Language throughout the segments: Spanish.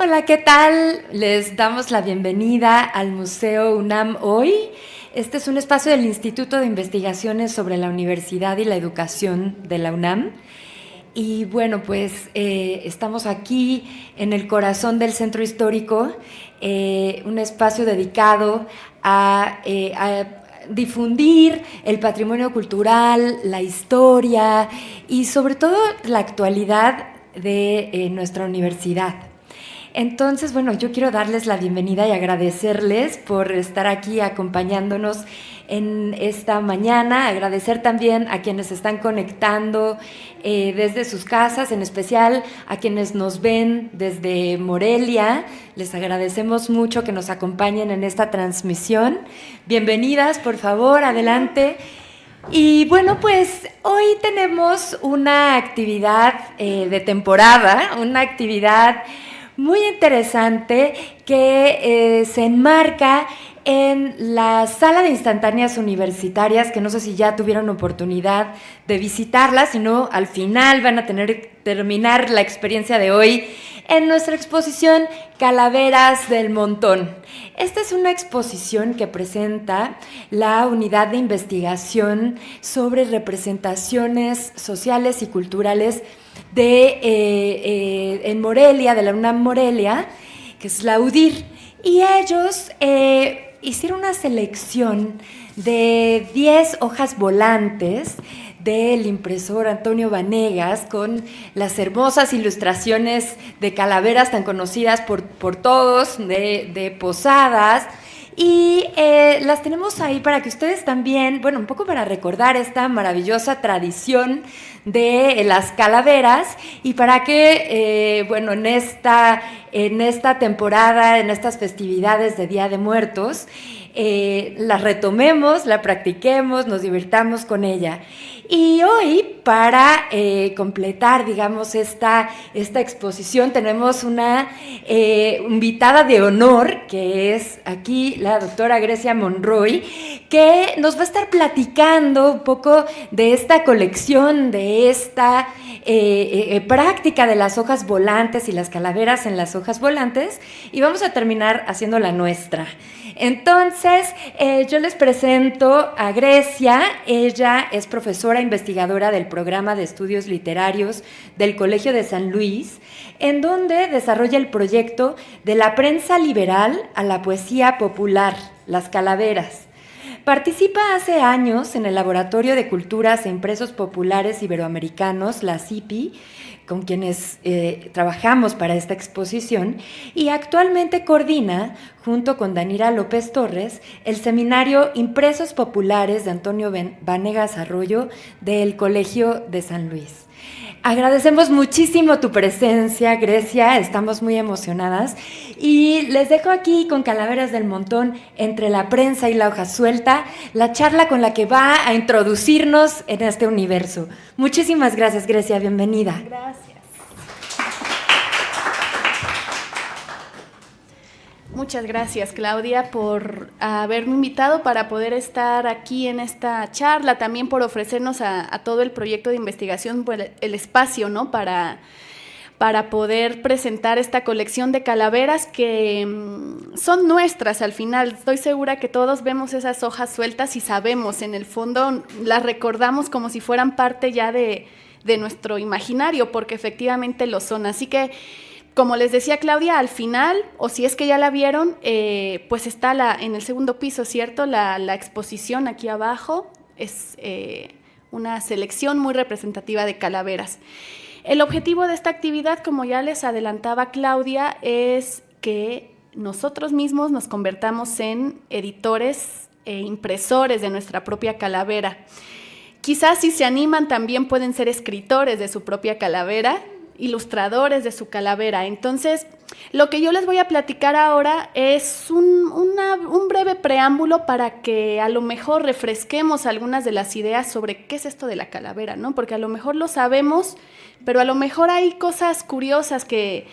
Hola, ¿qué tal? Les damos la bienvenida al Museo UNAM hoy. Este es un espacio del Instituto de Investigaciones sobre la Universidad y la Educación de la UNAM. Y bueno, pues estamos aquí en el corazón del centro histórico, un espacio dedicado a difundir el patrimonio cultural, la historia y sobre todo la actualidad de nuestra universidad. Entonces, bueno, yo quiero darles la bienvenida y agradecerles por estar aquí acompañándonos en esta mañana. Agradecer también a quienes se están conectando desde sus casas, en especial a quienes nos ven desde Morelia. Les agradecemos mucho que nos acompañen en esta transmisión. Bienvenidas, por favor, adelante. Y bueno, pues hoy tenemos una actividad de temporada, una actividad muy interesante que se enmarca en la sala de instantáneas universitarias, que no sé si ya tuvieron oportunidad de visitarla, si no, al final van a terminar la experiencia de hoy en nuestra exposición Calaveras del Montón. Esta es una exposición que presenta la unidad de investigación sobre representaciones sociales y culturales en Morelia, de la UNAM Morelia, que es la UDIR, y ellos hicieron una selección de 10 hojas volantes del impresor Antonio Vanegas con las hermosas ilustraciones de calaveras tan conocidas por todos, de Posadas. Y las tenemos ahí para que ustedes también, bueno, un poco para recordar esta maravillosa tradición de las calaveras y para que, bueno, en esta temporada, en estas festividades de Día de Muertos, la retomemos, la practiquemos, nos divirtamos con ella. Y hoy, para completar, digamos, esta exposición, tenemos una invitada de honor, que es aquí la doctora Grecia Monroy, que nos va a estar platicando un poco de esta colección, de esta práctica de las hojas volantes y las calaveras en las hojas volantes, y vamos a terminar haciendo la nuestra. Entonces, yo les presento a Grecia. Ella es profesora investigadora del programa de estudios literarios del Colegio de San Luis, en donde desarrolla el proyecto de la prensa liberal a la poesía popular, Las Calaveras. Participa hace años en el Laboratorio de Culturas e Impresos Populares Iberoamericanos, la CIPI, con quienes trabajamos para esta exposición, y actualmente coordina, junto con Danira López Torres, el seminario Impresos Populares de Antonio Vanegas Arroyo del Colegio de San Luis. Agradecemos muchísimo tu presencia, Grecia, estamos muy emocionadas y les dejo aquí con Calaveras del Montón, entre la prensa y la hoja suelta, la charla con la que va a introducirnos en este universo. Muchísimas gracias, Grecia, bienvenida. Gracias. Muchas gracias, Claudia, por haberme invitado para poder estar aquí en esta charla, también por ofrecernos a todo el proyecto de investigación el espacio, ¿no? para poder presentar esta colección de calaveras que son nuestras al final. Estoy segura que todos vemos esas hojas sueltas y sabemos, en el fondo las recordamos como si fueran parte ya de nuestro imaginario, porque efectivamente lo son. Así que, como les decía Claudia, al final, o si es que ya la vieron, pues está en el segundo piso, ¿cierto? La exposición aquí abajo es una selección muy representativa de calaveras. El objetivo de esta actividad, como ya les adelantaba Claudia, es que nosotros mismos nos convertamos en editores e impresores de nuestra propia calavera. Quizás si se animan también pueden ser escritores de su propia calavera, ilustradores de su calavera. Entonces, lo que yo les voy a platicar ahora es un breve preámbulo para que a lo mejor refresquemos algunas de las ideas sobre qué es esto de la calavera, ¿no? Porque a lo mejor lo sabemos, pero a lo mejor hay cosas curiosas que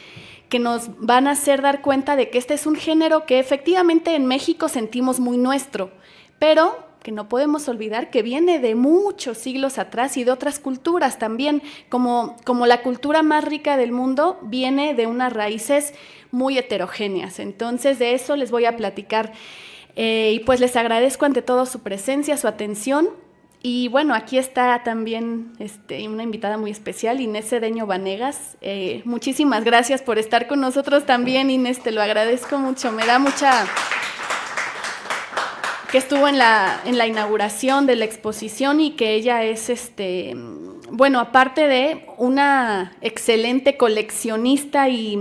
nos van a hacer dar cuenta de que este es un género que efectivamente en México sentimos muy nuestro, pero que no podemos olvidar que viene de muchos siglos atrás y de otras culturas también, como la cultura más rica del mundo viene de unas raíces muy heterogéneas. Entonces, de eso les voy a platicar. Y pues les agradezco ante todo su presencia, su atención. Y bueno, aquí está también una invitada muy especial, Inés Cedeño Vanegas. Muchísimas gracias por estar con nosotros también, Inés, te lo agradezco mucho. Me da mucha... que estuvo en la inauguración de la exposición y que ella es, bueno, aparte de una excelente coleccionista y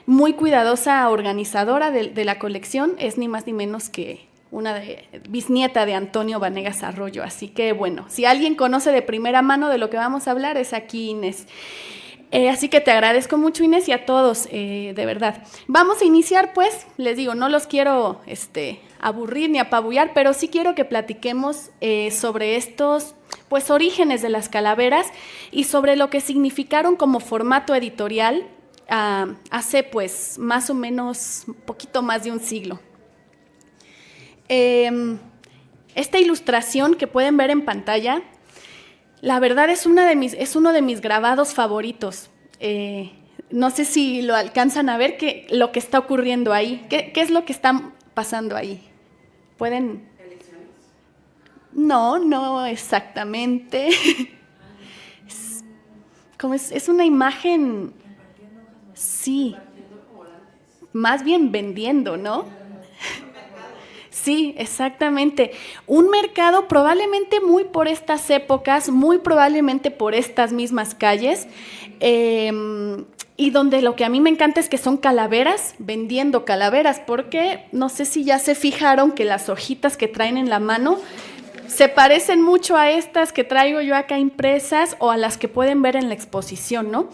muy cuidadosa organizadora de la colección, es ni más ni menos que una bisnieta de Antonio Vanegas Arroyo. Así que, bueno, si alguien conoce de primera mano de lo que vamos a hablar, es aquí Inés. Así que te agradezco mucho, Inés, y a todos, de verdad. Vamos a iniciar, pues, les digo, no los quiero aburrir ni apabullar, pero sí quiero que platiquemos sobre estos, pues, orígenes de las calaveras y sobre lo que significaron como formato editorial hace, pues, más o menos, un poquito más de un siglo. Esta ilustración que pueden ver en pantalla, la verdad es uno de mis grabados favoritos. No sé si lo alcanzan a ver, lo que está ocurriendo ahí. ¿Qué es lo que está pasando ahí? ¿Pueden? ¿Elecciones? No exactamente. Es una imagen, sí, más bien vendiendo, ¿no? Sí, exactamente. Un mercado probablemente muy por estas épocas, muy probablemente por estas mismas calles, y donde lo que a mí me encanta es que son calaveras, vendiendo calaveras, porque no sé si ya se fijaron que las hojitas que traen en la mano se parecen mucho a estas que traigo yo acá impresas o a las que pueden ver en la exposición, ¿no?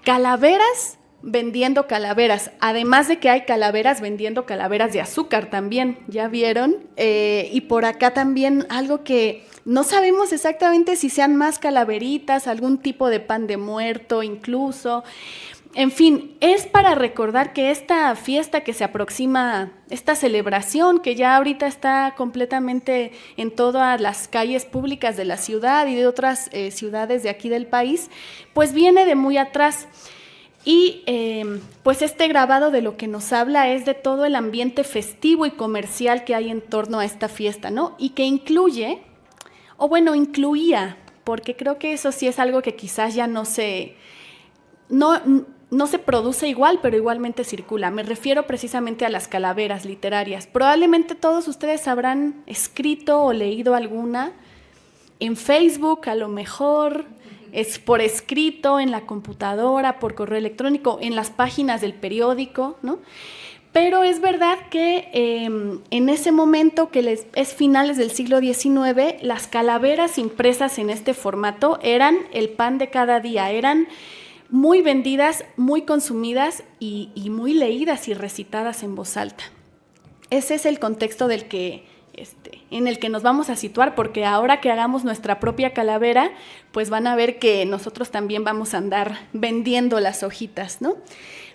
Calaveras vendiendo calaveras, además de que hay calaveras vendiendo calaveras de azúcar también, ¿ya vieron? Y por acá también algo que no sabemos exactamente si sean más calaveritas, algún tipo de pan de muerto incluso. En fin, es para recordar que esta fiesta que se aproxima, esta celebración que ya ahorita está completamente en todas las calles públicas de la ciudad y de otras ciudades de aquí del país, pues viene de muy atrás. Y pues este grabado de lo que nos habla es de todo el ambiente festivo y comercial que hay en torno a esta fiesta, ¿no? Y que incluye, o bueno, incluía, porque creo que eso sí es algo que quizás ya no se produce igual, pero igualmente circula. Me refiero precisamente a las calaveras literarias. Probablemente todos ustedes habrán escrito o leído alguna en Facebook, a lo mejor es por escrito, en la computadora, por correo electrónico, en las páginas del periódico, ¿no? Pero es verdad que en ese momento, que es finales del siglo XIX, las calaveras impresas en este formato eran el pan de cada día, eran muy vendidas, muy consumidas y muy leídas y recitadas en voz alta. Ese es el contexto en el que nos vamos a situar, porque ahora que hagamos nuestra propia calavera, pues van a ver que nosotros también vamos a andar vendiendo las hojitas, ¿no?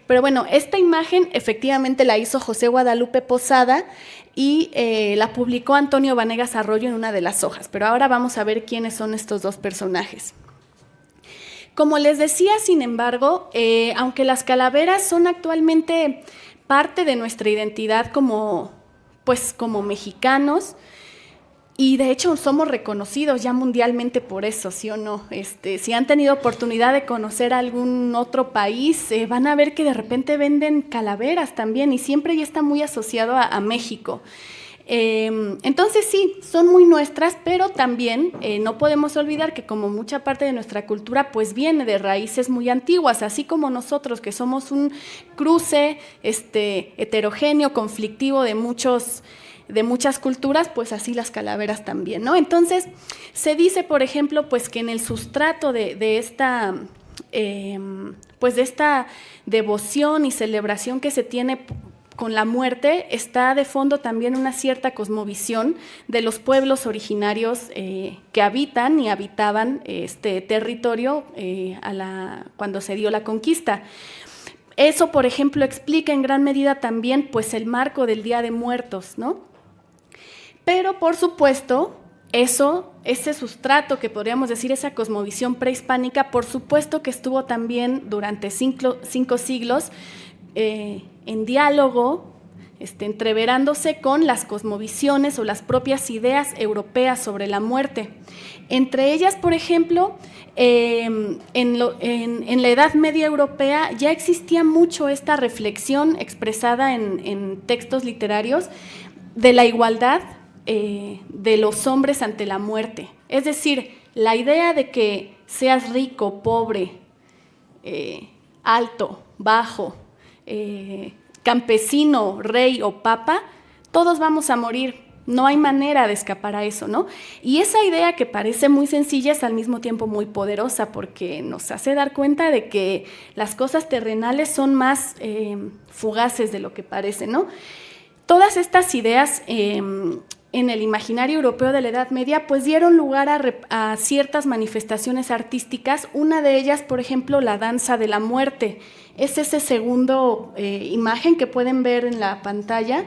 Pero bueno, esta imagen efectivamente la hizo José Guadalupe Posada y la publicó Antonio Vanegas Arroyo en una de las hojas, pero ahora vamos a ver quiénes son estos dos personajes. Como les decía, sin embargo, aunque las calaveras son actualmente parte de nuestra identidad como mexicanos, y de hecho somos reconocidos ya mundialmente por eso, ¿sí o no? Si han tenido oportunidad de conocer algún otro país, van a ver que de repente venden calaveras también y siempre ya está muy asociado a México. Entonces sí, son muy nuestras, pero también no podemos olvidar que como mucha parte de nuestra cultura pues viene de raíces muy antiguas, así como nosotros que somos un cruce heterogéneo, conflictivo de muchas culturas, pues así las calaveras también, ¿no? Entonces se dice, por ejemplo, pues que en el sustrato de esta devoción y celebración que se tiene con la muerte, está de fondo también una cierta cosmovisión de los pueblos originarios que habitan y habitaban este territorio cuando se dio la conquista. Eso, por ejemplo, explica en gran medida también pues, el marco del Día de Muertos, ¿no? Pero, por supuesto, ese sustrato que podríamos decir, esa cosmovisión prehispánica, por supuesto que estuvo también durante 5 siglos en diálogo, entreverándose con las cosmovisiones o las propias ideas europeas sobre la muerte. Entre ellas, por ejemplo, en la Edad Media europea ya existía mucho esta reflexión expresada en textos literarios de la igualdad de los hombres ante la muerte. Es decir, la idea de que seas rico, pobre, alto, bajo, campesino, rey o papa, todos vamos a morir, no hay manera de escapar a eso, ¿no? Y esa idea que parece muy sencilla es al mismo tiempo muy poderosa porque nos hace dar cuenta de que las cosas terrenales son más fugaces de lo que parece, ¿no? Todas estas ideas en el imaginario europeo de la Edad Media pues dieron lugar a ciertas manifestaciones artísticas, una de ellas, por ejemplo, la danza de la muerte. Es ese segundo imagen que pueden ver en la pantalla,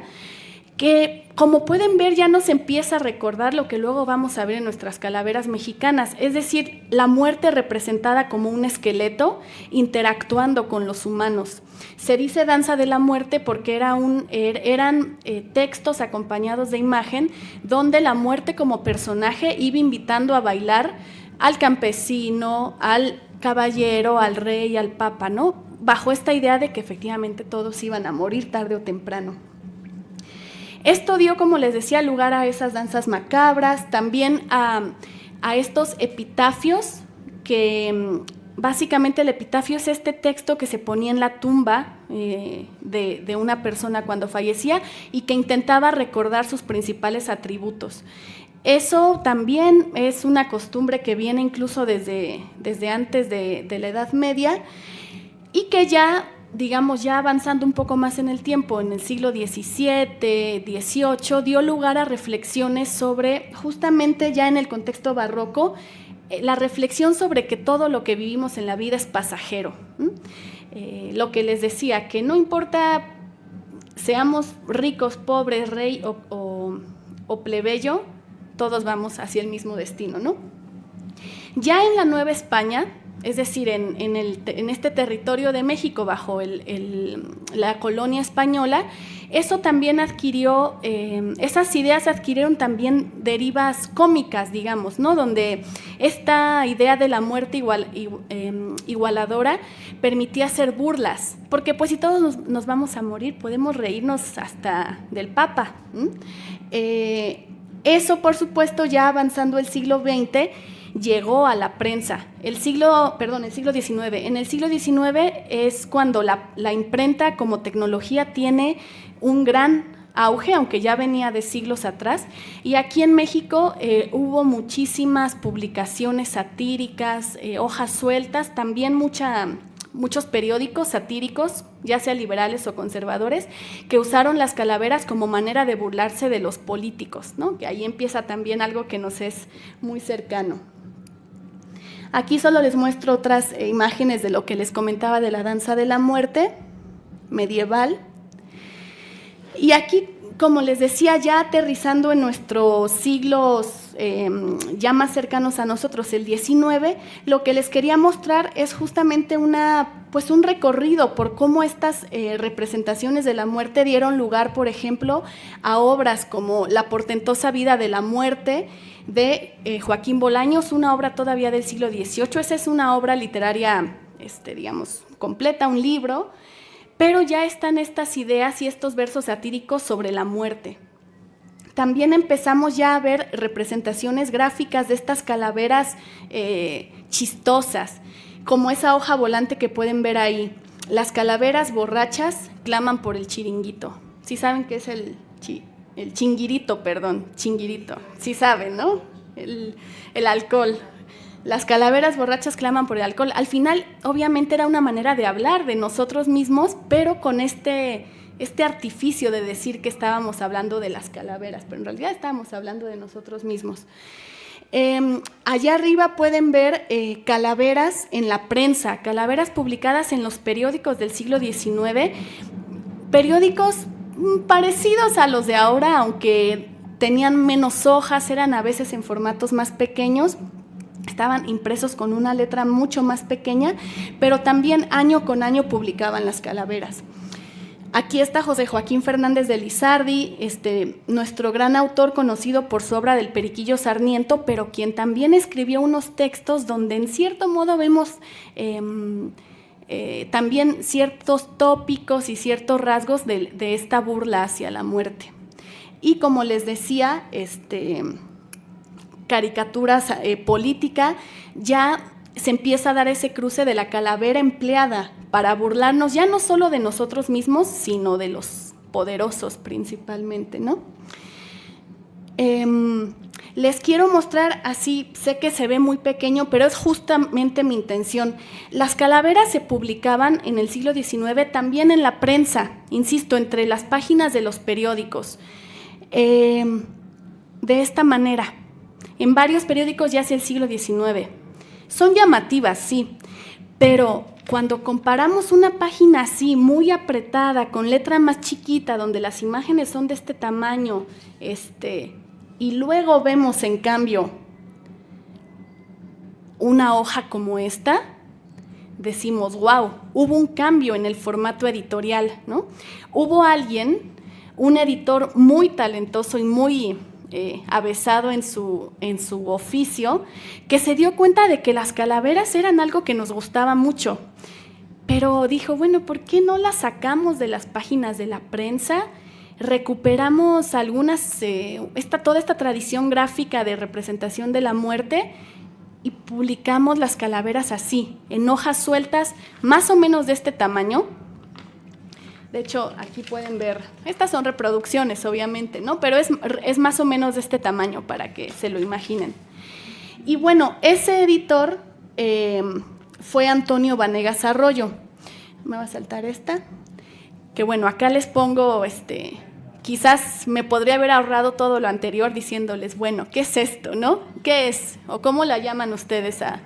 que como pueden ver ya nos empieza a recordar lo que luego vamos a ver en nuestras calaveras mexicanas, es decir, la muerte representada como un esqueleto interactuando con los humanos. Se dice danza de la muerte porque eran textos acompañados de imagen donde la muerte como personaje iba invitando a bailar al campesino, al caballero, al rey, al papa, ¿no? Bajo esta idea de que efectivamente todos iban a morir tarde o temprano. Esto dio, como les decía, lugar a esas danzas macabras, también a estos epitafios, que básicamente el epitafio es este texto que se ponía en la tumba de una persona cuando fallecía y que intentaba recordar sus principales atributos. Eso también es una costumbre que viene incluso desde antes de la Edad Media y que ya, digamos, ya avanzando un poco más en el tiempo, en el siglo XVII, XVIII, dio lugar a reflexiones sobre, justamente ya en el contexto barroco, la reflexión sobre que todo lo que vivimos en la vida es pasajero. Lo que les decía, que no importa seamos ricos, pobres, rey o plebeyo, todos vamos hacia el mismo destino, ¿no? Ya en la Nueva España, es decir, en este territorio de México bajo la colonia española, eso también adquirió, esas ideas adquirieron también derivas cómicas, digamos, ¿no? Donde esta idea de la muerte igualadora permitía hacer burlas, porque pues si todos nos vamos a morir, podemos reírnos hasta del Papa. Eso, por supuesto, ya avanzando el siglo XX, llegó a la prensa. El siglo XIX. En el siglo XIX es cuando la imprenta como tecnología tiene un gran auge, aunque ya venía de siglos atrás. Y aquí en México hubo muchísimas publicaciones satíricas, hojas sueltas, también muchos periódicos satíricos, ya sea liberales o conservadores, que usaron las calaveras como manera de burlarse de los políticos, ¿no? Que ahí empieza también algo que nos es muy cercano. Aquí solo les muestro otras imágenes de lo que les comentaba de la danza de la muerte medieval. Y aquí, como les decía, ya aterrizando en nuestros siglos ya más cercanos a nosotros, el XIX, lo que les quería mostrar es justamente un recorrido por cómo estas representaciones de la muerte dieron lugar, por ejemplo, a obras como La portentosa vida de la muerte, de Joaquín Bolaños, una obra todavía del siglo XVIII. Esa es una obra literaria, digamos, completa, un libro, pero ya están estas ideas y estos versos satíricos sobre la muerte. También empezamos ya a ver representaciones gráficas de estas calaveras chistosas, como esa hoja volante que pueden ver ahí. Las calaveras borrachas claman por el chiringuito. ¿Sí saben qué es el chinguirito? Chinguirito. Sí saben, ¿no? El alcohol. Las calaveras borrachas claman por el alcohol. Al final, obviamente, era una manera de hablar de nosotros mismos, pero con este artificio de decir que estábamos hablando de las calaveras, pero en realidad estábamos hablando de nosotros mismos. Allá arriba pueden ver calaveras en la prensa, calaveras publicadas en los periódicos del siglo XIX, periódicos parecidos a los de ahora, aunque tenían menos hojas, eran a veces en formatos más pequeños, estaban impresos con una letra mucho más pequeña, pero también año con año publicaban las calaveras. Aquí está José Joaquín Fernández de Lizardi, nuestro gran autor conocido por su obra del Periquillo Sarniento, pero quien también escribió unos textos donde en cierto modo vemos también ciertos tópicos y ciertos rasgos de esta burla hacia la muerte. Y como les decía, caricaturas política, ya se empieza a dar ese cruce de la calavera empleada para burlarnos ya no solo de nosotros mismos, sino de los poderosos principalmente, ¿no? Les quiero mostrar así, sé que se ve muy pequeño, pero es justamente mi intención. Las calaveras se publicaban en el siglo XIX también en la prensa, insisto, entre las páginas de los periódicos, de esta manera, en varios periódicos ya hacia el siglo XIX. Son llamativas, sí, pero cuando comparamos una página así, muy apretada, con letra más chiquita, donde las imágenes son de este tamaño, y luego vemos, en cambio, una hoja como esta, decimos, wow, hubo un cambio en el formato editorial, ¿no? Hubo alguien, un editor muy talentoso y muy avesado en su oficio, que se dio cuenta de que las calaveras eran algo que nos gustaba mucho, pero dijo, bueno, ¿por qué no las sacamos de las páginas de la prensa? Recuperamos algunas, toda esta tradición gráfica de representación de la muerte y publicamos las calaveras así, en hojas sueltas, más o menos de este tamaño. De hecho, aquí pueden ver, estas son reproducciones, obviamente, ¿no? Pero es más o menos de este tamaño para que se lo imaginen. Y bueno, ese editor fue Antonio Vanegas Arroyo. Me va a saltar esta. Que bueno, acá les pongo, quizás me podría haber ahorrado todo lo anterior diciéndoles, bueno, ¿qué es esto, no? ¿Qué es? ¿O cómo la llaman ustedes a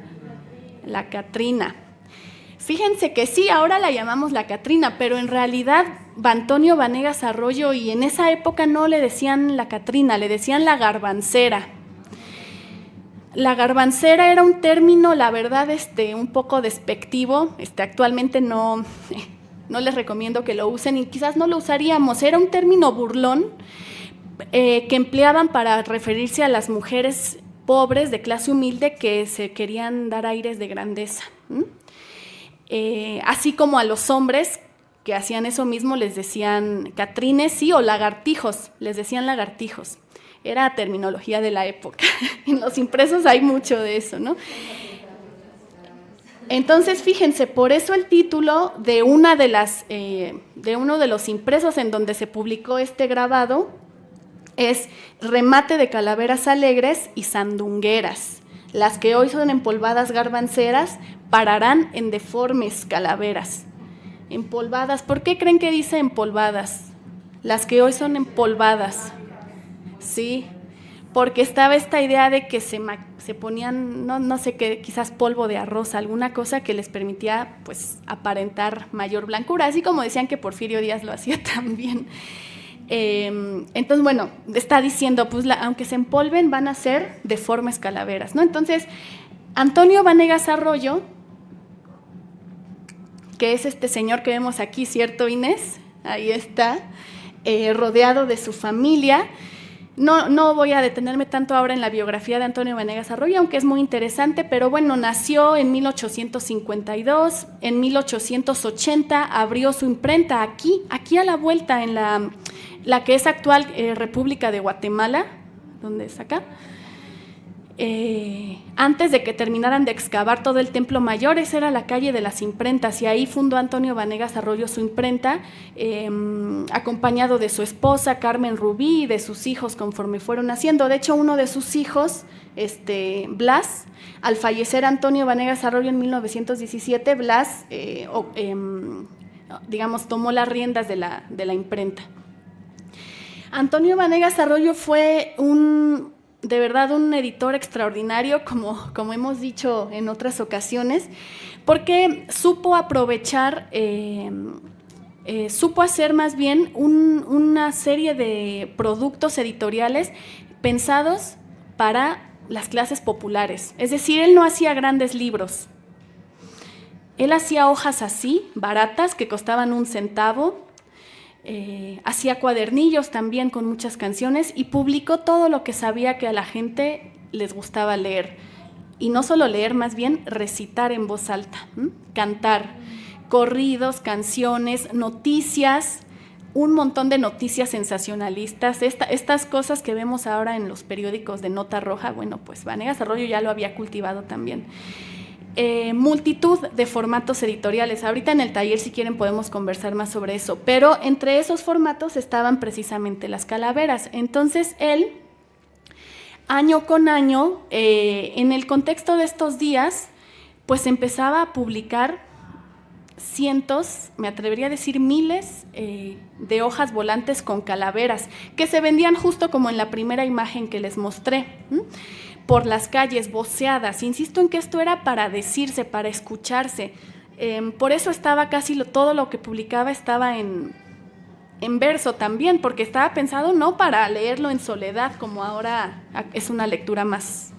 la Catrina? Fíjense que sí, ahora la llamamos la Catrina, pero en realidad Antonio Vanegas Arroyo, y en esa época no le decían la Catrina, le decían la garbancera. La garbancera era un término, la verdad, un poco despectivo, actualmente no les recomiendo que lo usen y quizás no lo usaríamos, era un término burlón que empleaban para referirse a las mujeres pobres de clase humilde que se querían dar aires de grandeza. Así como a los hombres que hacían eso mismo les decían catrines, sí, o lagartijos, les decían lagartijos. Era terminología de la época. En los impresos hay mucho de eso, ¿no? Entonces, fíjense, por eso el título de uno de los impresos en donde se publicó este grabado es Remate de calaveras alegres y sandungueras. Las que hoy son empolvadas garbanceras pararán en deformes calaveras. Empolvadas, ¿por qué creen que dice empolvadas? Las que hoy son empolvadas. Sí, porque estaba esta idea de que se ponían, no sé qué, quizás polvo de arroz, alguna cosa que les permitía pues aparentar mayor blancura, así como decían que Porfirio Díaz lo hacía también. Entonces, bueno, está diciendo, pues aunque se empolven van a ser deformes calaveras, ¿no? Entonces, Antonio Vanegas Arroyo, que es este señor que vemos aquí, ¿cierto, Inés? Ahí está, rodeado de su familia. No voy a detenerme tanto ahora en la biografía de Antonio Vanegas Arroyo, aunque es muy interesante, pero bueno, nació en 1852, en 1880 abrió su imprenta aquí a la vuelta, en la que es actual República de Guatemala, ¿dónde es acá? Antes de que terminaran de excavar todo el Templo Mayor, esa era la calle de las imprentas, y ahí fundó Antonio Vanegas Arroyo su imprenta, acompañado de su esposa Carmen Rubí y de sus hijos conforme fueron naciendo. De hecho, uno de sus hijos, Blas, al fallecer Antonio Vanegas Arroyo en 1917, Blas, tomó las riendas de la imprenta. Antonio Vanegas Arroyo fue de verdad un editor extraordinario, como hemos dicho en otras ocasiones, porque supo aprovechar supo hacer más bien una serie de productos editoriales pensados para las clases populares. Es decir, él no hacía grandes libros. Él hacía hojas así, baratas, que costaban 1 centavo, hacía cuadernillos también con muchas canciones y publicó todo lo que sabía que a la gente les gustaba leer. Y no solo leer, más bien recitar en voz alta, cantar, corridos, canciones, noticias, un montón de noticias sensacionalistas, estas cosas que vemos ahora en los periódicos de nota roja. Bueno, pues Vanegas Arroyo ya lo había cultivado también. Multitud de formatos editoriales. Ahorita en el taller, si quieren, podemos conversar más sobre eso, pero entre esos formatos estaban precisamente las calaveras. Entonces él, año con año, en el contexto de estos días, pues empezaba a publicar cientos, me atrevería a decir miles, de hojas volantes con calaveras, que se vendían justo como en la primera imagen que les mostré, por las calles, voceadas. Insisto en que esto era para decirse, para escucharse. Por eso estaba todo lo que publicaba estaba en verso también, porque estaba pensado no para leerlo en soledad, como ahora es una lectura más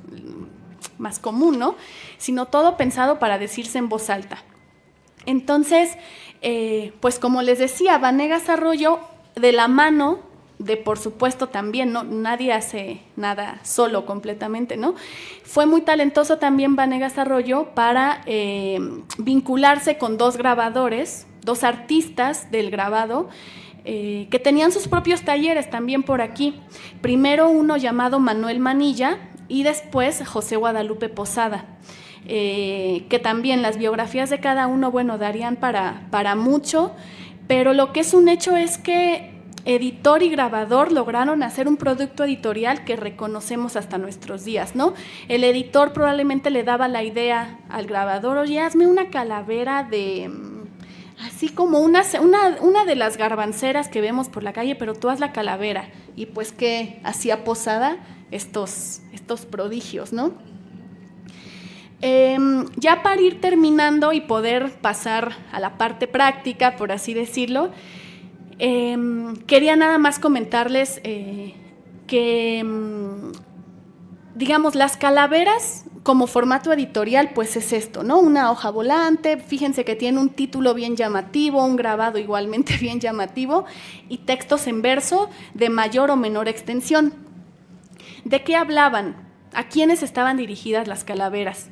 común, ¿no? Sino todo pensado para decirse en voz alta. Entonces, pues como les decía, Vanegas Arroyo, de la mano de, por supuesto, también, ¿no? Nadie hace nada solo completamente, ¿no? Fue muy talentoso también Vanegas Arroyo para vincularse con 2 grabadores, 2 artistas del grabado, que tenían sus propios talleres también por aquí. Primero uno llamado Manuel Manilla y después José Guadalupe Posada. Que también las biografías de cada uno, bueno, darían para mucho, pero lo que es un hecho es que editor y grabador lograron hacer un producto editorial que reconocemos hasta nuestros días, ¿no? El editor probablemente le daba la idea al grabador: oye, hazme una calavera de, así como una de las garbanceras que vemos por la calle, pero tú haz la calavera. Y pues, ¿qué hacía Posada? Estos prodigios, ¿no? Ya para ir terminando y poder pasar a la parte práctica, por así decirlo, quería nada más comentarles que, digamos, las calaveras como formato editorial, pues es esto, ¿no? Una hoja volante, fíjense que tiene un título bien llamativo, un grabado igualmente bien llamativo y textos en verso de mayor o menor extensión. ¿De qué hablaban? ¿A quiénes estaban dirigidas las calaveras?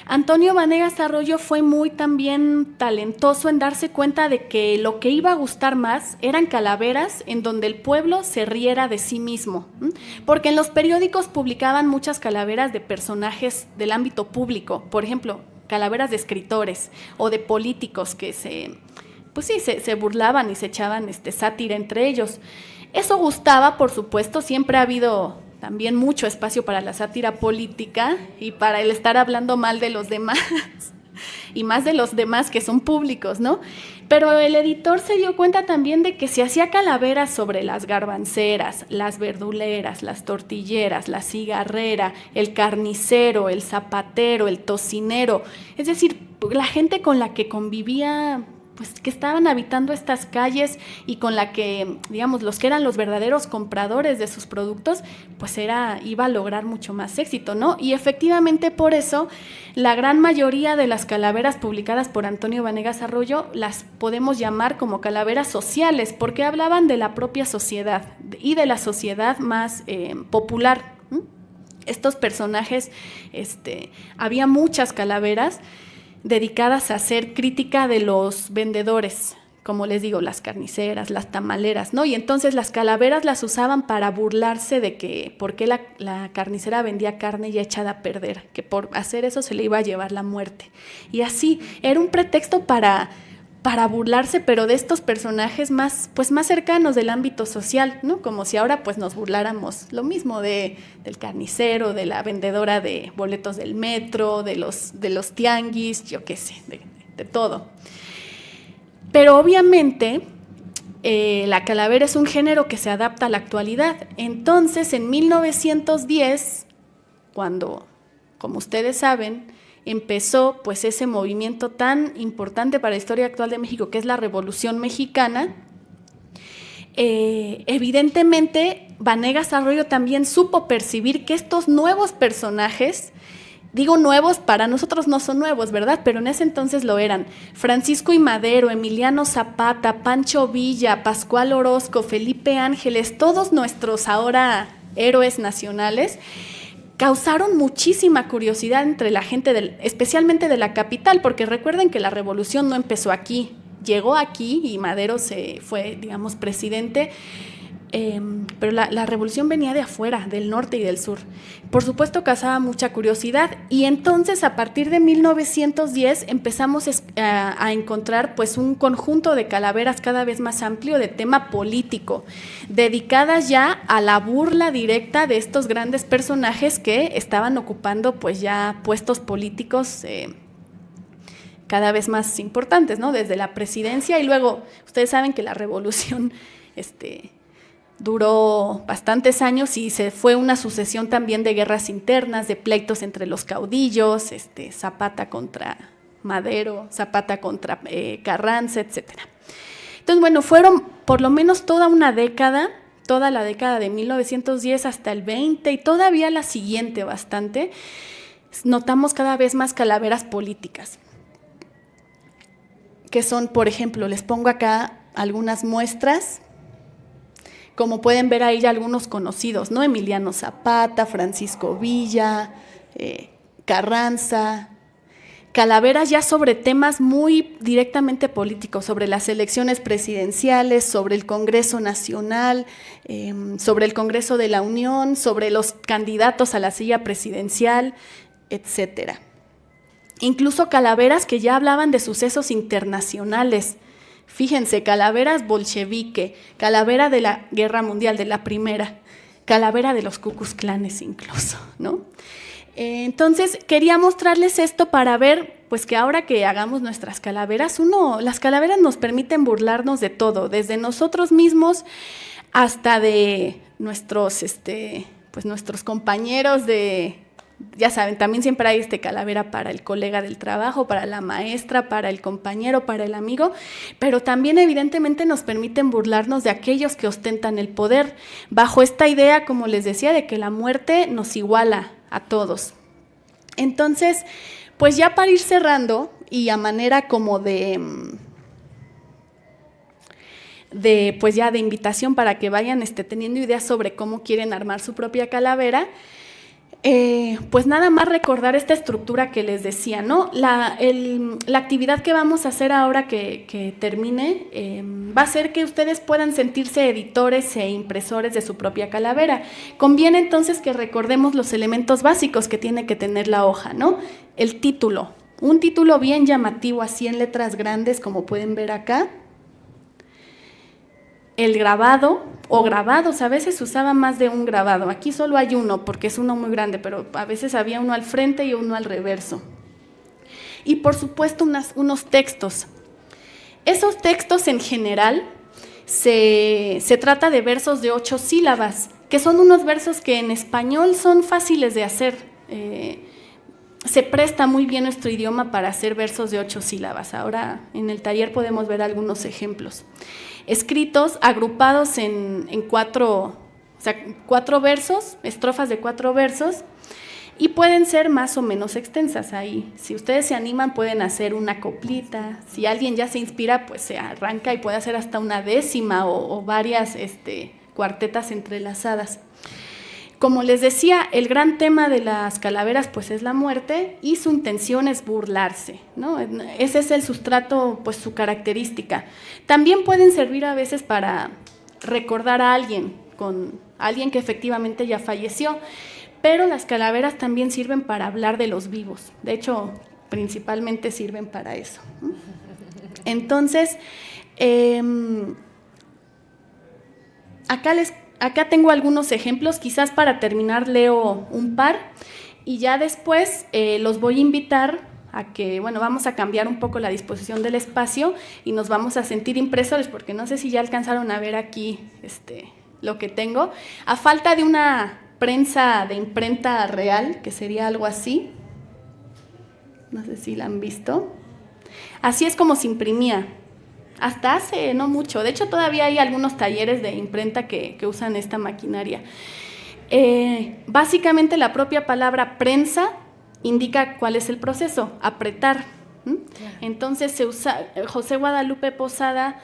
Antonio Vanegas Arroyo fue muy también talentoso en darse cuenta de que lo que iba a gustar más eran calaveras en donde el pueblo se riera de sí mismo, porque en los periódicos publicaban muchas calaveras de personajes del ámbito público, por ejemplo, calaveras de escritores o de políticos que se burlaban y se echaban sátira entre ellos. Eso gustaba, por supuesto, siempre ha habido también mucho espacio para la sátira política y para el estar hablando mal de los demás y más de los demás que son públicos, ¿no? Pero el editor se dio cuenta también de que se hacía calaveras sobre las garbanceras, las verduleras, las tortilleras, la cigarrera, el carnicero, el zapatero, el tocinero, es decir, la gente con la que convivía, pues que estaban habitando estas calles y con la que, digamos, los que eran los verdaderos compradores de sus productos, pues iba a lograr mucho más éxito, ¿no? Y efectivamente por eso la gran mayoría de las calaveras publicadas por Antonio Vanegas Arroyo las podemos llamar como calaveras sociales, porque hablaban de la propia sociedad y de la sociedad más popular. Estos personajes, había muchas calaveras dedicadas a hacer crítica de los vendedores, como les digo, las carniceras, las tamaleras, ¿no? Y entonces las calaveras las usaban para burlarse de que por qué la carnicera vendía carne ya echada a perder, que por hacer eso se le iba a llevar la muerte. Y así, era un pretexto para burlarse, pero de estos personajes más cercanos del ámbito social, ¿no? Como si ahora pues nos burláramos lo mismo del carnicero, de la vendedora de boletos del metro, de los tianguis, yo qué sé, de todo. Pero obviamente la calavera es un género que se adapta a la actualidad. Entonces, en 1910, cuando, como ustedes saben, empezó pues ese movimiento tan importante para la historia actual de México, que es la Revolución Mexicana, evidentemente Vanegas Arroyo también supo percibir que estos nuevos personajes, digo nuevos, para nosotros no son nuevos, ¿verdad? Pero en ese entonces lo eran. Francisco I. Madero, Emiliano Zapata, Pancho Villa, Pascual Orozco, Felipe Ángeles, todos nuestros ahora héroes nacionales, causaron muchísima curiosidad entre la gente, especialmente de la capital, porque recuerden que la revolución no empezó aquí, llegó aquí y Madero se fue, digamos, presidente, pero la revolución venía de afuera, del norte y del sur. Por supuesto, causaba mucha curiosidad, y entonces a partir de 1910 empezamos a encontrar pues un conjunto de calaveras cada vez más amplio de tema político, dedicadas ya a la burla directa de estos grandes personajes que estaban ocupando pues ya puestos políticos cada vez más importantes, ¿no? Desde la presidencia, y luego ustedes saben que la revolución duró bastantes años y se fue una sucesión también de guerras internas, de pleitos entre los caudillos, Zapata contra Madero, Zapata contra Carranza, etcétera. Entonces, bueno, fueron por lo menos toda una década, toda la década de 1910 hasta el 20 y todavía la siguiente bastante, notamos cada vez más calaveras políticas, que son, por ejemplo, les pongo acá algunas muestras. Como pueden ver ahí ya algunos conocidos, ¿no? Emiliano Zapata, Francisco Villa, Carranza, calaveras ya sobre temas muy directamente políticos, sobre las elecciones presidenciales, sobre el Congreso Nacional, sobre el Congreso de la Unión, sobre los candidatos a la silla presidencial, etcétera. Incluso calaveras que ya hablaban de sucesos internacionales. Fíjense, calaveras bolchevique, calavera de la Guerra Mundial, de la Primera, calavera de los Ku Klux Klanes incluso, ¿no? Entonces, quería mostrarles esto para ver, pues que ahora que hagamos nuestras calaveras, las calaveras nos permiten burlarnos de todo, desde nosotros mismos hasta de nuestros, pues nuestros compañeros ya saben, también siempre hay calavera para el colega del trabajo, para la maestra, para el compañero, para el amigo, pero también evidentemente nos permiten burlarnos de aquellos que ostentan el poder, bajo esta idea, como les decía, de que la muerte nos iguala a todos. Entonces, pues ya para ir cerrando y a manera como pues ya de invitación para que vayan teniendo ideas sobre cómo quieren armar su propia calavera, pues nada más recordar esta estructura que les decía, ¿no? La actividad que vamos a hacer ahora que termine va a ser que ustedes puedan sentirse editores e impresores de su propia calavera. Conviene entonces que recordemos los elementos básicos que tiene que tener la hoja, ¿no? El título, un título bien llamativo, así en letras grandes, como pueden ver acá. El grabado o grabados, a veces usaba más de un grabado, aquí solo hay uno porque es uno muy grande, pero a veces había uno al frente y uno al reverso. Y por supuesto unos textos. Esos textos en general se trata de versos de 8 sílabas, que son unos versos que en español son fáciles de hacer. Se presta muy bien nuestro idioma para hacer versos de 8 sílabas. Ahora en el taller podemos ver algunos ejemplos. Escritos, agrupados en 4 versos, estrofas de 4 versos, y pueden ser más o menos extensas ahí. Si ustedes se animan, pueden hacer una coplita. Si alguien ya se inspira, pues se arranca y puede hacer hasta una décima o varias cuartetas entrelazadas. Como les decía, el gran tema de las calaveras pues es la muerte y su intención es burlarse, ¿no? Ese es el sustrato, pues su característica. También pueden servir a veces para recordar a alguien, con alguien que efectivamente ya falleció, pero las calaveras también sirven para hablar de los vivos. De hecho, principalmente sirven para eso. Entonces, acá tengo algunos ejemplos, quizás para terminar leo un par y ya después los voy a invitar a que, bueno, vamos a cambiar un poco la disposición del espacio y nos vamos a sentir impresores, porque no sé si ya alcanzaron a ver aquí lo que tengo. A falta de una prensa de imprenta real, que sería algo así, no sé si la han visto. Así es como se imprimía, hasta hace no mucho. De hecho, todavía hay algunos talleres de imprenta que usan esta maquinaria. Básicamente la propia palabra prensa indica cuál es el proceso, apretar. Entonces se usa, José Guadalupe Posada,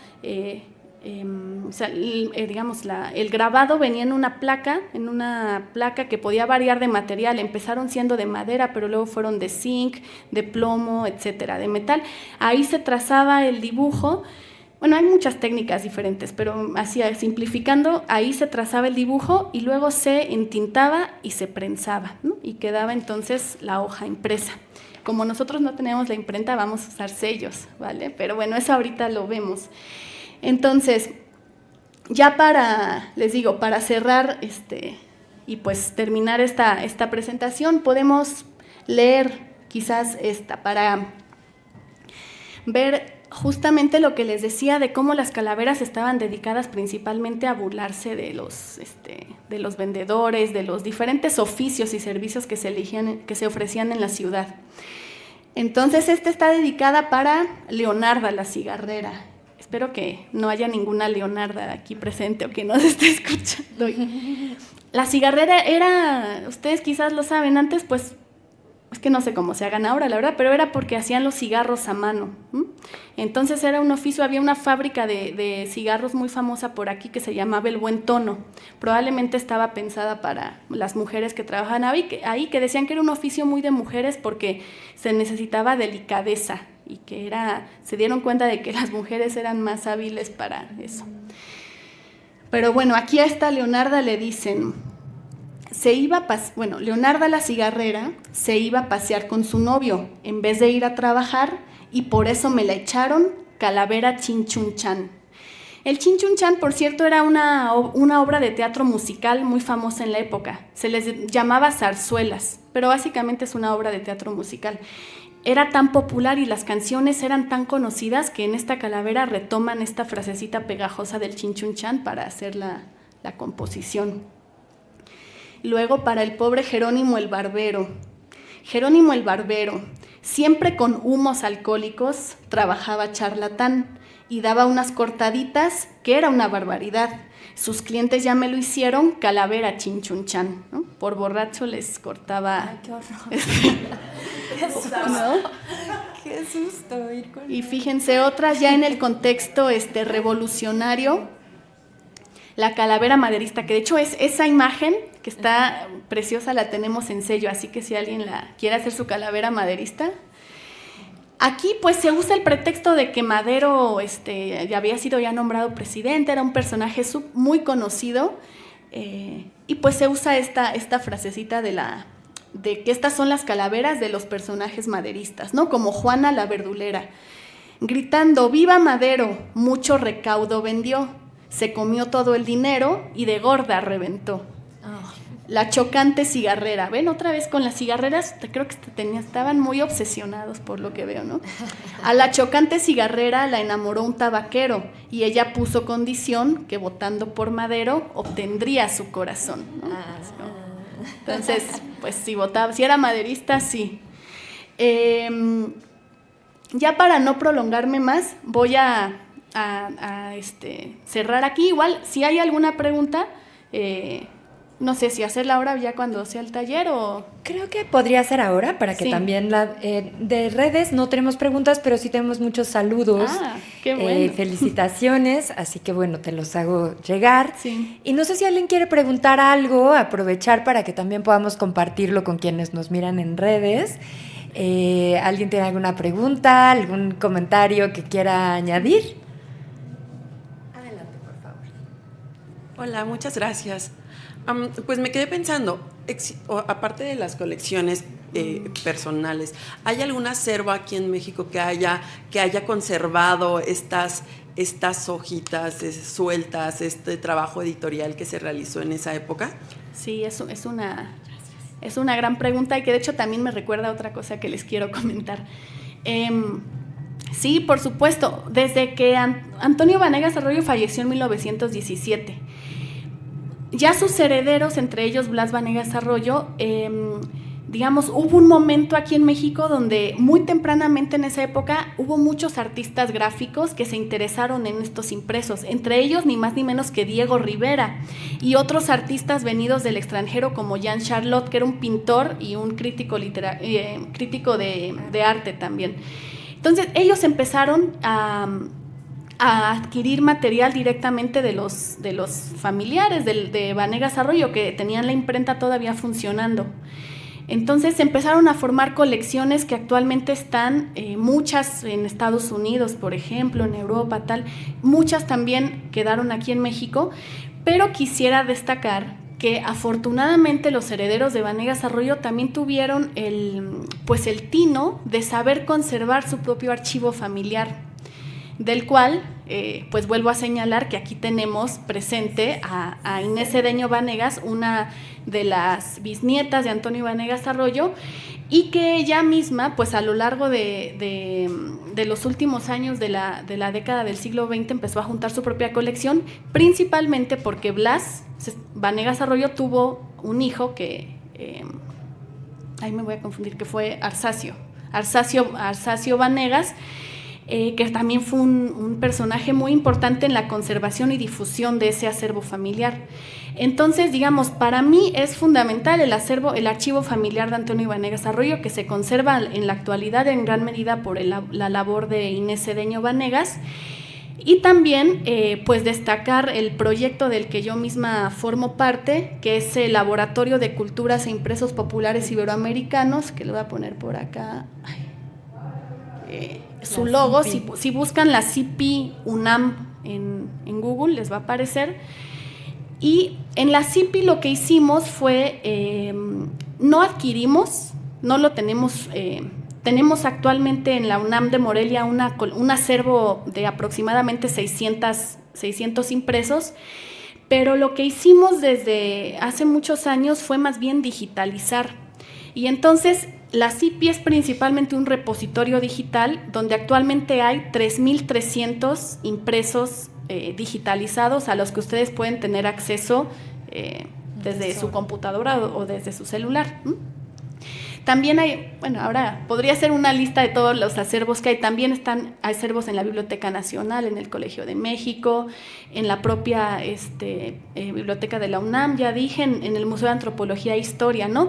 digamos, el grabado venía en una placa que podía variar de material. Empezaron siendo de madera, pero luego fueron de zinc, de plomo, etcétera, de metal. Ahí se trazaba el dibujo. Bueno, hay muchas técnicas diferentes, pero así simplificando, ahí se trazaba el dibujo y luego se entintaba y se prensaba, ¿no? Y quedaba entonces la hoja impresa. Como nosotros no tenemos la imprenta, vamos a usar sellos, ¿vale? Pero bueno, eso ahorita lo vemos. Entonces, ya les digo, para cerrar y pues terminar esta presentación, podemos leer quizás esta para ver justamente lo que les decía de cómo las calaveras estaban dedicadas principalmente a burlarse de los vendedores, de los diferentes oficios y servicios que se ofrecían en la ciudad. Entonces, esta está dedicada para Leonarda la cigarrera. Espero que no haya ninguna Leonarda aquí presente o que nos esté escuchando. La cigarrera era, ustedes quizás lo saben, antes pues, es que no sé cómo se hagan ahora, la verdad, pero era porque hacían los cigarros a mano. Entonces era un oficio, había una fábrica de cigarros muy famosa por aquí que se llamaba El Buen Tono. Probablemente estaba pensada para las mujeres que trabajaban ahí, que decían que era un oficio muy de mujeres porque se necesitaba delicadeza y que se dieron cuenta de que las mujeres eran más hábiles para eso. Pero bueno, aquí a esta Leonarda le dicen, Leonarda la cigarrera se iba a pasear con su novio en vez de ir a trabajar y por eso me la echaron Calavera Chinchunchán. El Chinchunchán, por cierto, era una obra de teatro musical muy famosa en la época. Se les llamaba zarzuelas, pero básicamente es una obra de teatro musical. Era tan popular y las canciones eran tan conocidas que en esta calavera retoman esta frasecita pegajosa del Chinchunchán para hacer la composición. Luego para el pobre Jerónimo el Barbero. Jerónimo el Barbero, siempre con humos alcohólicos, trabajaba charlatán y daba unas cortaditas que era una barbaridad. Sus clientes ya me lo hicieron Calavera Chinchunchán, ¿no? Por borracho les cortaba. Ay, qué horror. Qué susto, ¿no? Qué susto ir con y fíjense, otras ya en el contexto revolucionario, la calavera maderista, que de hecho es esa imagen que está preciosa, la tenemos en sello, así que si alguien quiere hacer su calavera maderista. Aquí pues se usa el pretexto de que Madero ya había sido ya nombrado presidente, era un personaje muy conocido, y pues se usa esta frasecita de que estas son las calaveras de los personajes maderistas, ¿no? Como Juana la verdulera, gritando, ¡viva Madero! Mucho recaudo vendió, se comió todo el dinero y de gorda reventó. Oh. La chocante cigarrera, ¿ven? Otra vez con las cigarreras, creo que estaban muy obsesionados por lo que veo, ¿no? A la chocante cigarrera la enamoró un tabaquero y ella puso condición que votando por Madero obtendría su corazón, ¿no? Entonces, pues si era maderista, sí. Ya para no prolongarme más, voy a cerrar aquí. Igual, si hay alguna pregunta, no sé si hacerla ahora ya cuando sea el taller o... Creo que podría ser ahora para que sí. También de redes no tenemos preguntas, pero sí tenemos muchos saludos. Qué bueno. Felicitaciones, así que bueno, te los hago llegar. Sí. Y no sé si alguien quiere preguntar algo, aprovechar para que también podamos compartirlo con quienes nos miran en redes. ¿Alguien tiene alguna pregunta, algún comentario que quiera añadir? Adelante, por favor. Hola, muchas gracias. Pues me quedé pensando, aparte de las colecciones personales, ¿hay algún acervo aquí en México que haya conservado estas hojitas sueltas, este trabajo editorial que se realizó en esa época? Sí, es una gran pregunta y que de hecho también me recuerda a otra cosa que les quiero comentar. Sí, por supuesto, desde que Antonio Vanegas Arroyo falleció en 1917, ya sus herederos, entre ellos Blas Vanegas Arroyo, digamos, hubo un momento aquí en México donde muy tempranamente en esa época hubo muchos artistas gráficos que se interesaron en estos impresos, entre ellos ni más ni menos que Diego Rivera y otros artistas venidos del extranjero como Jean Charlotte, que era un pintor y un crítico de arte también. Entonces ellos empezaron a adquirir material directamente de los familiares de Vanegas Arroyo, que tenían la imprenta todavía funcionando. Entonces empezaron a formar colecciones que actualmente están, muchas en Estados Unidos, por ejemplo, en Europa, tal. Muchas también quedaron aquí en México, pero quisiera destacar que afortunadamente los herederos de Vanegas Arroyo también tuvieron el tino de saber conservar su propio archivo familiar, del cual, pues vuelvo a señalar que aquí tenemos presente a Inés Cedeño Vanegas, una de las bisnietas de Antonio Vanegas Arroyo, y que ella misma, pues a lo largo de los últimos años de la década del siglo XX empezó a juntar su propia colección, principalmente porque Blas Vanegas Arroyo tuvo un hijo que, ahí me voy a confundir, que fue Arsacio Vanegas, que también fue un personaje muy importante en la conservación y difusión de ese acervo familiar. Entonces, digamos, para mí es fundamental el archivo familiar de Antonio Vanegas Arroyo, que se conserva en la actualidad en gran medida por la labor de Inés Cedeño Vanegas, y también pues destacar el proyecto del que yo misma formo parte, que es el Laboratorio de Culturas e Impresos Populares Iberoamericanos, que lo voy a poner por acá. Su logo, si buscan la CIPI UNAM en Google, les va a aparecer. Y en la CIPI lo que hicimos fue, no adquirimos, no lo tenemos, tenemos actualmente en la UNAM de Morelia un acervo de aproximadamente 600 impresos, pero lo que hicimos desde hace muchos años fue más bien digitalizar. Y entonces la CIPI es principalmente un repositorio digital donde actualmente hay 3,300 impresos digitalizados a los que ustedes pueden tener acceso desde su computadora o desde su celular. También hay, bueno, ahora podría ser una lista de todos los acervos que hay. También están acervos en la Biblioteca Nacional, en el Colegio de México, en la propia Biblioteca de la UNAM, ya dije, en el Museo de Antropología e Historia, ¿no?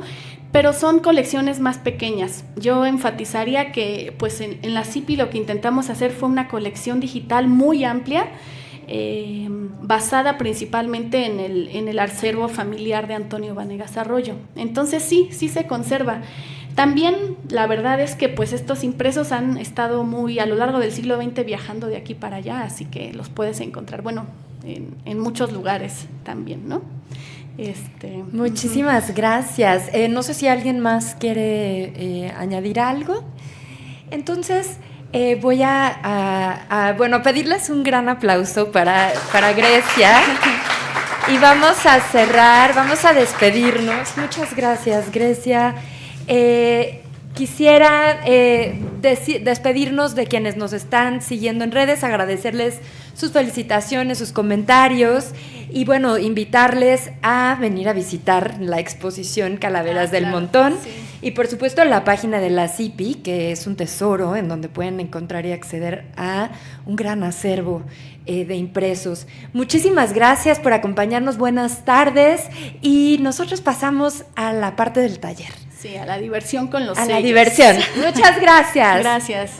Pero son colecciones más pequeñas. Yo enfatizaría que pues en la CIPI lo que intentamos hacer fue una colección digital muy amplia, basada principalmente en el acervo familiar de Antonio Vanegas Arroyo. Entonces sí se conserva. También la verdad es que pues estos impresos han estado muy a lo largo del siglo XX viajando de aquí para allá, así que los puedes encontrar, bueno, en muchos lugares también, ¿no? Muchísimas gracias. No sé si alguien más quiere añadir algo. Entonces, voy a pedirles un gran aplauso para Grecia. Y vamos a cerrar, vamos a despedirnos. Muchas gracias, Grecia. Quisiera despedirnos de quienes nos están siguiendo en redes, agradecerles sus felicitaciones, sus comentarios y bueno, invitarles a venir a visitar la exposición Calaveras del Montón. Sí. Y por supuesto la página de la CIPI, que es un tesoro en donde pueden encontrar y acceder a un gran acervo de impresos. Muchísimas gracias por acompañarnos, buenas tardes, y nosotros pasamos a la parte del taller. Sí, a la diversión con los sellos. A la diversión. Muchas gracias. Gracias.